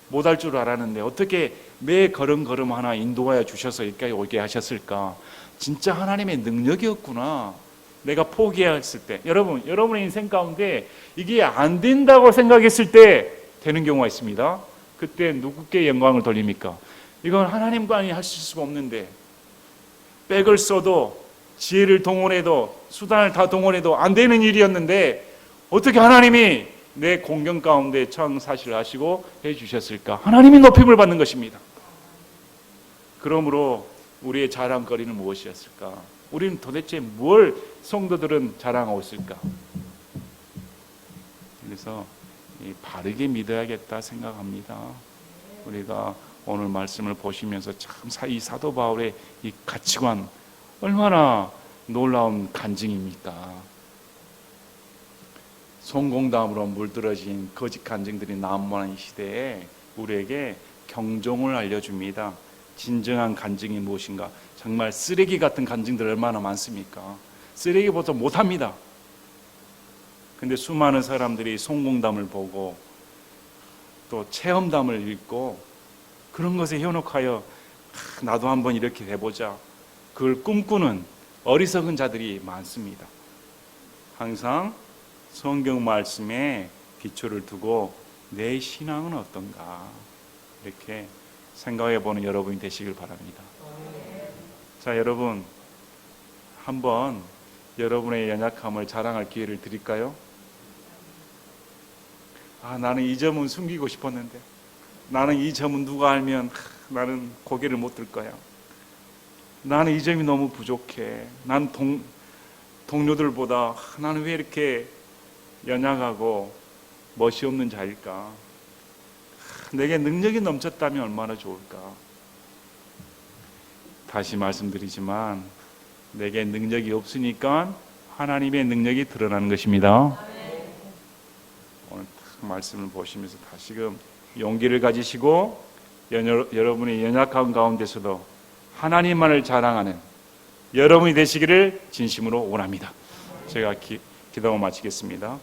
못할 줄 알았는데 어떻게 매 걸음걸음 하나 인도하여 주셔서 여기까지 오게 하셨을까. 진짜 하나님의 능력이었구나. 내가 포기했을 때 여러분의 인생 가운데 이게 안 된다고 생각했을 때 되는 경우가 있습니다. 그때 누구께 영광을 돌립니까? 이건 하나님과 하실 수가 없는데 백을 써도 지혜를 동원해도 수단을 다 동원해도 안 되는 일이었는데 어떻게 하나님이 내 공경 가운데 청사실을 하시고 해주셨을까? 하나님이 높임을 받는 것입니다. 그러므로 우리의 자랑거리는 무엇이었을까? 우리는 도대체 뭘 성도들은 자랑하고 있을까? 그래서 바르게 믿어야겠다 생각합니다. 우리가 오늘 말씀을 보시면서 참 이 사도 바울의 이 가치관 얼마나 놀라운 간증입니까? 송공담으로 물들어진 거짓 간증들이 난무하는 이 시대에 우리에게 경종을 알려줍니다. 진정한 간증이 무엇인가? 정말 쓰레기 같은 간증들 얼마나 많습니까? 쓰레기보다 못합니다. 근데 수많은 사람들이 송공담을 보고 또 체험담을 읽고 그런 것에 현혹하여 나도 한번 이렇게 해보자, 그걸 꿈꾸는 어리석은 자들이 많습니다. 항상 성경 말씀에 기초를 두고 내 신앙은 어떤가 이렇게 생각해보는 여러분이 되시길 바랍니다. 자, 여러분 한번 여러분의 연약함을 자랑할 기회를 드릴까요? 나는 이 점은 숨기고 싶었는데, 나는 이 점은 누가 알면 나는 고개를 못 들 거야. 나는 이 점이 너무 부족해. 난 동료들보다 나는 왜 이렇게 연약하고 멋이 없는 자일까? 내게 능력이 넘쳤다면 얼마나 좋을까? 다시 말씀드리지만 내게 능력이 없으니까 하나님의 능력이 드러나는 것입니다. 오늘 말씀을 보시면서 다시금 용기를 가지시고 여러분의 연약한 가운데서도 하나님만을 자랑하는 여러분이 되시기를 진심으로 원합니다. 제가 기도하고 마치겠습니다.